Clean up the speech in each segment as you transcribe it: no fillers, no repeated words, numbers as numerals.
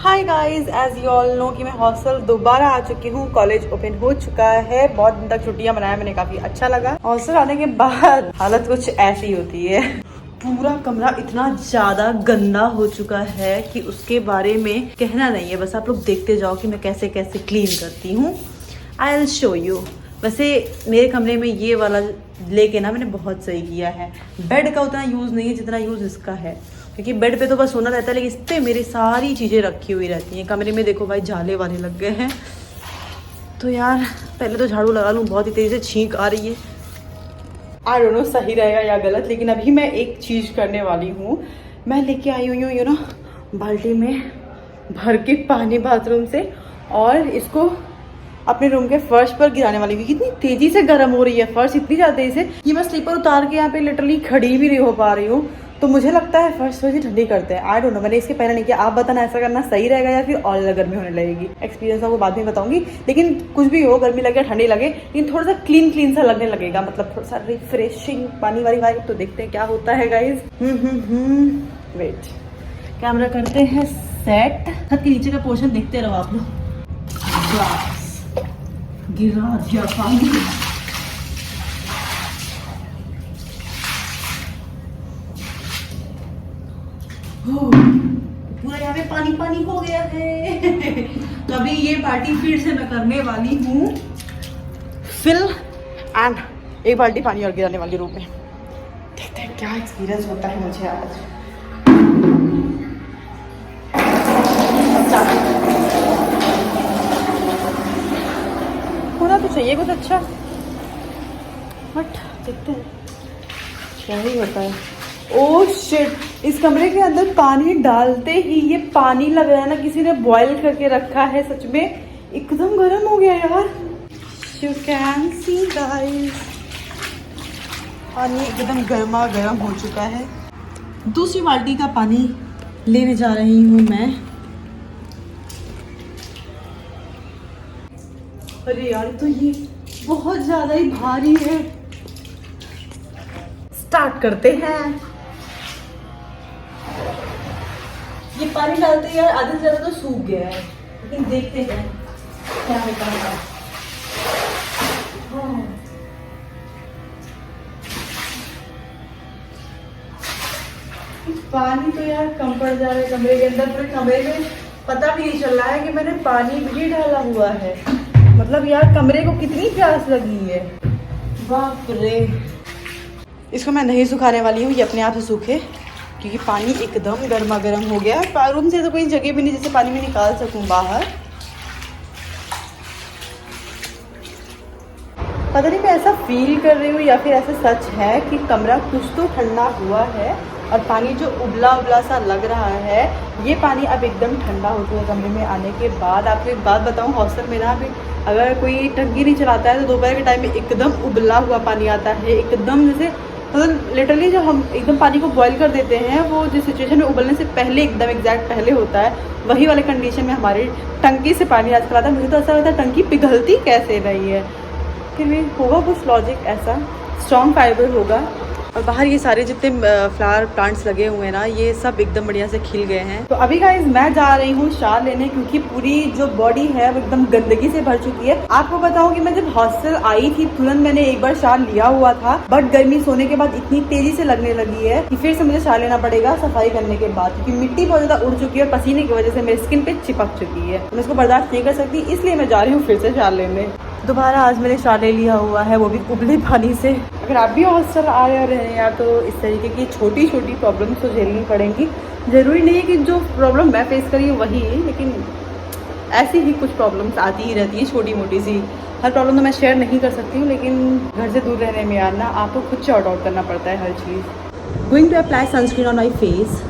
Hi guys, as you all know कि मैं hostel दोबारा आ चुकी हूँ। कॉलेज ओपन हो चुका है। बहुत दिन तक छुट्टियां मनाया मैंने, काफी अच्छा लगा। हॉस्टल आने के बाद हालत कुछ ऐसी होती है। पूरा कमरा इतना ज्यादा गंदा हो चुका है कि उसके बारे में कहना नहीं है। बस आप लोग देखते जाओ कि मैं कैसे कैसे क्लीन करती हूँ। I will show you. वैसे मेरे कमरे में ये वाला लेके ना मैंने बहुत सही किया है। बेड का उतना यूज़ नहीं है जितना यूज़ इसका है, क्योंकि बेड पे तो बस सोना रहता है, लेकिन इस पे मेरी सारी चीज़ें रखी हुई रहती हैं। कमरे में देखो भाई, झाले वाले लग गए हैं। तो यार पहले तो झाड़ू लगा लूँ, बहुत ही तेज़ी से छींक आ रही है। आई डोंट नो सही रहेगा या गलत, लेकिन अभी मैं एक चीज़ करने वाली हूँ। मैं लेके आई हुई हूँ यू नो बाल्टी में भर के पानी बाथरूम से, और इसको अपने रूम के फर्श पर गिराने वाली हूँ। कितनी तेजी से गर्म हो रही है फर्श, इतनी ज़्यादा तेजी से कि मैं स्लीपर उतार के यहाँ पे लिटरली खड़ी भी नहीं हो पा रही हूँ। तो मुझे लगता है फर्स्ट थोड़ी सी ठंडी करते हैं। आई डोंट नो, मैंने इसके पहले नहीं किया। आप बताना ऐसा करना सही रहेगा या फिर और ज़्यादा गर्मी होने लगेगी। एक्सपीरियंस आपको बाद में बताऊंगी। लेकिन कुछ भी हो, गर्मी लगे ठंडी लगे, लेकिन थोड़ा सा क्लीन सा लगने लगेगा, मतलब थोड़ा सा रिफ्रेशिंग पानी वाली वाइब। तो देखते हैं क्या होता है गाइज। वेट, कैमरा करते हैं सेट। छत के नीचे का पोर्शन देखते रहो आप लोग। गिरा दिया पानी। पूरा यहाँ पे पानी पानी हो गया है। तो अभी ये बाल्टी फिर से मैं करने वाली हूँ फिल, एंड एक बाल्टी पानी और गिराने वाली रूम में। देखते हैं क्या एक्सपीरियंस होता है मुझे आज। होना तो चाहिए कुछ अच्छा, बट देखते हैं क्या ही होता है। ओह शिट, इस कमरे के अंदर पानी डालते ही ये पानी लग रहा है ना, किसी ने बॉईल करके रखा है। सच में एकदम गर्म हो गया यार। यू कैन सी गाइस, पानी एकदम गर्मा गर्म हो चुका है। दूसरी बाल्टी का पानी लेने जा रही हूँ मैं। अरे यार, तो ये बहुत ज्यादा ही भारी है। स्टार्ट करते हैं। ये पानी डालते ही यार आधे से ज्यादा तो सूख गया है, लेकिन देखते हैं क्या निकलता है। पानी तो यार कम पड़ जा रहा है कमरे के अंदर। पूरे कमरे में पता भी नहीं चल रहा है कि मैंने पानी भी डाला हुआ है। मतलब यार कमरे को कितनी प्यास लगी है, बाप रे। इसको मैं नहीं सुखाने वाली हूँ, ये अपने आप से सूखे, क्योंकि पानी एकदम गर्मा गर्म हो गया। रूम से तो कोई जगह भी नहीं जिससे पानी में निकाल सकूं बाहर। पता नहीं मैं ऐसा फील कर रही हूँ या फिर ऐसा सच है कि कमरा कुछ तो ठंडा हुआ है, और पानी जो उबला उबला सा लग रहा है, ये पानी अब एकदम ठंडा हो चुका है कमरे में आने के बाद। आपको एक बात बताऊँ, हॉस्टल में ना अभी अगर कोई टंकी नहीं चलाता है तो दोपहर के टाइम में एकदम उबला हुआ पानी आता है। एकदम जैसे मतलब लिटरली जो हम एकदम पानी को बॉईल कर देते हैं, वो जिस सिचुएशन में उबलने से पहले एकदम एग्जैक्ट पहले होता है, वही वाले कंडीशन में हमारी टंकी से पानी आजकल आता है। मुझे तो ऐसा लगता है टंकी पिघलती कैसे रही है। फिर भी होगा कुछ लॉजिक, ऐसा स्ट्रॉन्ग फाइबर होगा। और बाहर ये सारे जितने फ्लावर प्लांट्स लगे हुए हैं ना, ये सब एकदम बढ़िया से खिल गए हैं। तो अभी गाइस मैं जा रही हूँ शावर लेने, क्योंकि पूरी जो बॉडी है वो एकदम गंदगी से भर चुकी है। आपको बताऊँ कि मैं जब हॉस्टल आई थी तुरंत मैंने एक बार शावर लिया हुआ था, बट गर्मी सोने के बाद इतनी तेजी से लगने लगी है कि फिर से मुझे शावर लेना पड़ेगा सफाई करने के बाद, क्योंकि मिट्टी बहुत ज्यादा उड़ चुकी है और पसीने की वजह से मेरी स्किन पे चिपक चुकी है। मैं इसको बर्दाश्त नहीं कर सकती, इसलिए मैं जा रही हूँ फिर से शावर लेने। दोबारा आज मैंने शावर ले लिया हुआ है, वो भी उबले पानी से। अगर आप भी हॉस्टल आ रहे हैं यार, तो इस तरीके की छोटी छोटी प्रॉब्लम्स तो झेलनी पड़ेंगी। ज़रूरी नहीं है कि जो प्रॉब्लम मैं फेस करी हूँ वही है, लेकिन ऐसी ही कुछ प्रॉब्लम्स आती ही रहती है छोटी मोटी सी। हर प्रॉब्लम तो मैं शेयर नहीं कर सकती हूँ, लेकिन घर से दूर रहने में यार ना आपको खुद सॉर्ट आउट करना पड़ता है हर चीज़। Going to apply sunscreen on my face.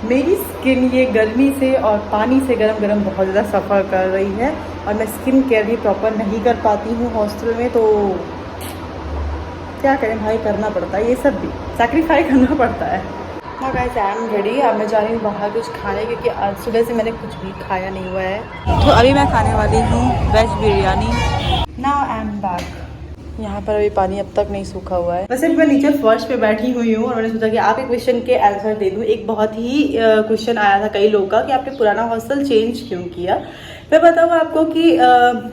मेरी स्किन ये गर्मी से और पानी से गरम गरम बहुत ज़्यादा सफ़र कर रही है, और मैं स्किन केयर भी प्रॉपर नहीं कर पाती हूँ हॉस्टल में। तो क्या करें भाई, करना पड़ता है, ये सब भी सैक्रिफाई करना पड़ता है। हाँ गाइस, आई एम रेडी। अब मैं जा रही हूँ बाहर कुछ खाने, क्योंकि आज सुबह से मैंने कुछ भी खाया नहीं हुआ है। तो अभी मैं खाने वाली हूँ veg biryani. Now I am back. यहाँ पर अभी पानी अब तक नहीं सूखा हुआ है। वैसे मैं नीचे फर्श पे बैठी हुई हूँ और मैंने सोचा कि आप एक क्वेश्चन के आंसर दे दूँ। एक बहुत ही क्वेश्चन आया था कई लोगों का कि आपने पुराना हॉस्टल चेंज क्यों किया। मैं बताऊँ आपको कि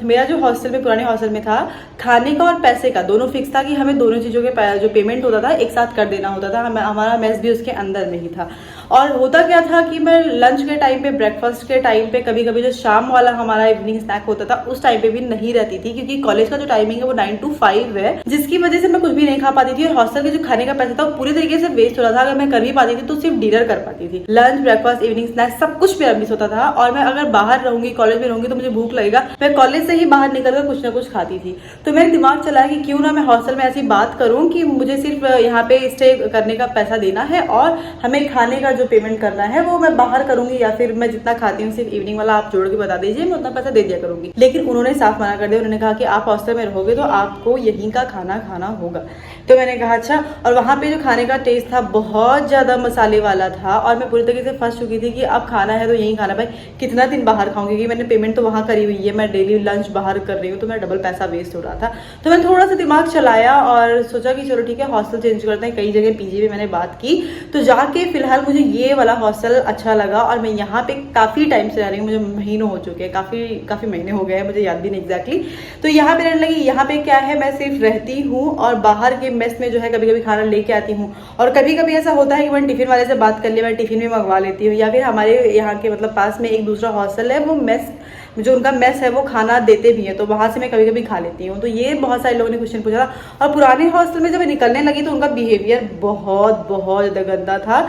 मेरा जो हॉस्टल में पुराने हॉस्टल में था, खाने का और पैसे का दोनों फिक्स था कि हमें दोनों चीज़ों के जो पेमेंट होता था एक साथ कर देना होता था। हमारा मेस भी उसके अंदर में ही था। और होता क्या था कि मैं लंच के टाइम पे, ब्रेकफास्ट के टाइम पे, कभी कभी जो शाम वाला हमारा इवनिंग स्नैक होता था उस टाइम पे भी नहीं रहती थी, क्योंकि कॉलेज का जो टाइमिंग है वो 9 to 5 है, जिसकी वजह से मैं कुछ भी नहीं खा पाती थी। और हॉस्टल के जो खाने का पैसा था वो पूरी तरीके से वेस्ट हो रहा था। अगर मैं कर भी पाती थी तो सिर्फ डिनर कर पाती थी। लंच, ब्रेकफास्ट, इवनिंग स्नैक सब कुछ मेरा मिस होता था। और मैं अगर बाहर रहूंगी, कॉलेज में रहूंगी तो मुझे भूख लगेगा, मैं कॉलेज से ही बाहर निकलकर कुछ ना कुछ खाती थी। तो मेरे दिमाग चला कि क्यों ना मैं हॉस्टल में ऐसी बात करूं कि मुझे सिर्फ यहाँ पे स्टे करने का पैसा देना है और हमें खाने का जो पेमेंट करना है वो मैं बाहर करूंगी, या फिर मैं जितना खाती हूँ सिर्फ इवनिंग वाला आप जोड़ के बता दीजिए, मैं उतना पैसा दे दिया करूंगी। लेकिन उन्होंने साफ मना कर दिया। उन्होंने कहा कि आप हॉस्टल में रहोगे तो आपको यहीं का खाना खाना होगा। तो मैंने कहा अच्छा। और वहाँ पे जो खाने का टेस्ट था बहुत ज़्यादा मसाले वाला था और मैं पूरी तरीके से फंस चुकी थी कि अब खाना है तो यहीं खाना। भाई कितना दिन बाहर खाऊंगी, क्योंकि मैंने पेमेंट तो वहाँ करी हुई है, मैं डेली लंच बाहर कर रही हूँ, तो मेरा डबल पैसा वेस्ट हो रहा था। तो मैंने थोड़ा सा दिमाग चलाया और सोचा कि चलो ठीक है हॉस्टल चेंज करते हैं। कई जगह पीजी में मैंने बात की, तो जाके फिलहाल मुझे ये वाला हॉस्टल अच्छा लगा और मैं यहाँ पे काफ़ी टाइम से रह रही हूँ। मुझे महीनों हो चुके हैं, काफ़ी महीने हो गए हैं, मुझे याद भी नहीं एग्जैक्टली। तो यहाँ पे रहने लगी। यहाँ पे क्या है, मैं सिर्फ रहती हूँ और बाहर के मेस में जो है कभी कभी खाना लेके आती हूँ। और कभी कभी ऐसा होता है कि मैं टिफिन वाले से बात कर लिया, मैं टिफिन में मंगवा लेती हूँ। या फिर हमारे यहाँ के मतलब पास में एक दूसरा हॉस्टल है, वो मेस जो उनका मेस है वो खाना देते भी है, तो वहाँ से मैं कभी कभी खा लेती हूँ। तो ये बहुत सारे लोगों ने क्वेश्चन पूछा था। और पुराने हॉस्टल में जब निकलने लगी तो उनका बिहेवियर बहुत ज़्यादा गंदा था।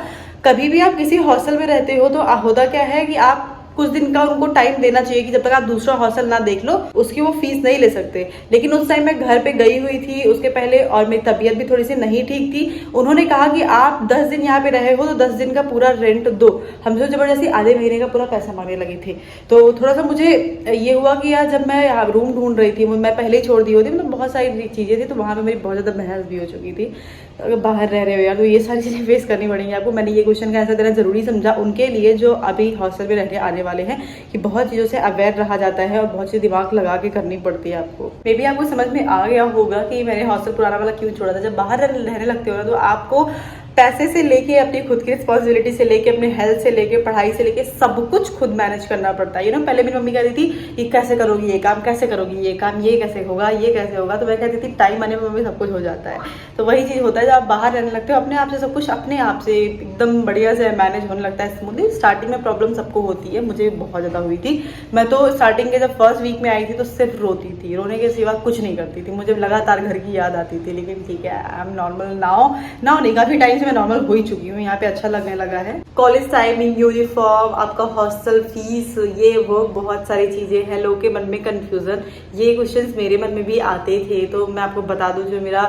कभी भी आप किसी हॉस्टल में रहते हो तो होता क्या है कि आप कुछ दिन का उनको टाइम देना चाहिए कि जब तक आप दूसरा हॉस्टल ना देख लो उसकी वो फीस नहीं ले सकते। लेकिन उस टाइम मैं घर पे गई हुई थी उसके पहले और मेरी तबीयत भी थोड़ी सी नहीं ठीक थी। उन्होंने कहा कि आप 10 दिन यहाँ पे रहे हो तो 10 दिन का पूरा रेंट दो। हमसे जबरदस्ती आधे महीने का पूरा पैसा मांगने लगी थी। तो थोड़ा सा मुझे ये हुआ कि यार जब मैं रूम ढूंढ रही थी, मैं पहले ही छोड़ दी होती, मतलब बहुत सारी चीज़ें थी, तो वहाँ पर मेरी बहुत ज़्यादा बहस भी हो चुकी थी। अगर बाहर रह रहे हो यार तो ये सारी चीज़ें फेस करनी पड़ेंगी आपको। मैंने ये क्वेश्चन का आंसर देना जरूरी समझा उनके लिए जो अभी हॉस्टल में रहने आने वाले हैं, कि बहुत चीज़ों से अवेयर रहा जाता है और बहुत चीज़ दिमाग लगा के करनी पड़ती है आपको। मे बी आपको समझ में आ गया होगा कि मैंने हॉस्टल पुराना वाला क्यों छोड़ा था। जब बाहर रहने लगते हो ना तो आपको पैसे से लेके अपनी खुद की रिस्पॉन्सिबिलिटी से लेके अपने हेल्थ से लेके पढ़ाई से लेके सब कुछ खुद मैनेज करना पड़ता है। पहले मेरी मम्मी कहती थी कि कैसे करोगी ये काम, कैसे करोगी ये काम, ये कैसे होगा, ये कैसे होगा। तो मैं कहती थी टाइम आने में मम्मी सब कुछ हो जाता है। तो वही चीज़ होता है जब आप बाहर रहने लगते हो, अपने आप से सब कुछ अपने आप से एकदम बढ़िया से मैनेज होने लगता है स्मूथली। स्टार्टिंग में प्रॉब्लम सबको होती है, मुझे बहुत ज़्यादा हुई थी। मैं तो स्टार्टिंग के जब फर्स्ट वीक में आई थी तो सिर्फ रोती थी, रोने के सिवा कुछ नहीं करती थी। मुझे लगातार घर की याद आती थी। लेकिन ठीक है, आई एम नॉर्मल नाउ नहीं, काफ़ी टाइम से मैं नॉर्मल हो ही चुकी हूँ। यहाँ पे अच्छा लगने लगा है। कॉलेज टाइमिंग, यूनिफॉर्म, आपका हॉस्टल फीस, ये वो बहुत सारी चीज़ें हैं। लोगों के मन में कन्फ्यूज़न, ये क्वेश्चंस मेरे मन में भी आते थे। तो मैं आपको बता दूँ, जो मेरा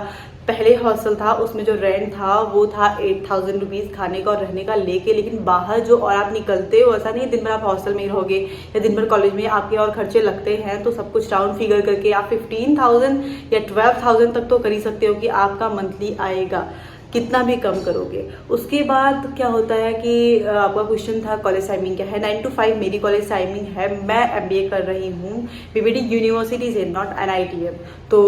पहले हॉस्टल था उसमें जो रेंट था वो था 8000 रुपीज़ खाने का और रहने का लेके। लेकिन बाहर जो और आप निकलते हो, ऐसा नहीं दिन भर आप हॉस्टल में ही रहोगे या दिन भर कॉलेज में, आपके और खर्चे लगते हैं। तो सब कुछ राउंड फिगर करके आप 15,000 या 12,000 तक तो कर ही सकते हो कि आपका मंथली आएगा, कितना भी कम करोगे। उसके बाद क्या होता है कि आपका क्वेश्चन था कॉलेज टाइमिंग क्या है। 9 to 5 मेरी कॉलेज टाइमिंग है। मैं MBA कर रही हूँ बीबीडी यूनिवर्सिटी से, नॉट NITM। तो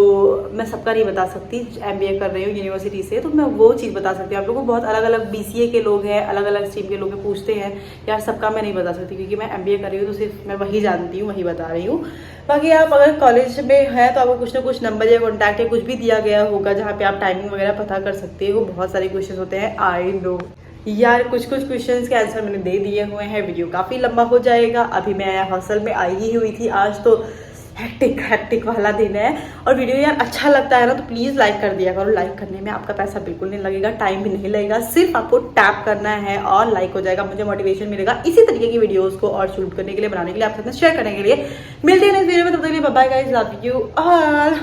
मैं सबका नहीं बता सकती, MBA कर रही हूँ यूनिवर्सिटी से, तो मैं वो चीज़ बता सकती हूँ आप लोगों को। बहुत अलग अलग BCA के लोग हैं, अलग अलग स्ट्रीम के लोग पूछते हैं यार, सबका मैं नहीं बता सकती क्योंकि मैं MBA कर रही हूँ, तो सिर्फ मैं वही जानती हूँ, वही बता रही हूँ। बाकी आप अगर कॉलेज में है तो आपको कुछ ना कुछ नंबर या कॉन्टैक्ट या कुछ भी दिया गया होगा जहाँ पे आप टाइमिंग वगैरह पता कर सकते हो। बहुत सारे क्वेश्चन होते हैं, आई नो यार। कुछ क्वेश्चंस के आंसर मैंने दे दिए हुए हैं, वीडियो काफ़ी लंबा हो जाएगा। अभी मैं हॉस्टल में आई ही हुई थी, आज तो हैक्टिक वाला दिन है। और वीडियो यार अच्छा लगता है ना तो प्लीज़ लाइक कर दिया करो। लाइक करने में आपका पैसा बिल्कुल नहीं लगेगा, टाइम भी नहीं लगेगा, सिर्फ आपको टैप करना है और लाइक हो जाएगा। मुझे मोटिवेशन मिलेगा इसी तरीके की वीडियोस को और शूट करने के लिए, बनाने के लिए, आपके साथ शेयर करने के लिए। मिलते हैं नेक्स्ट वीडियो में, तब तक के लिए bye bye guys, love you all.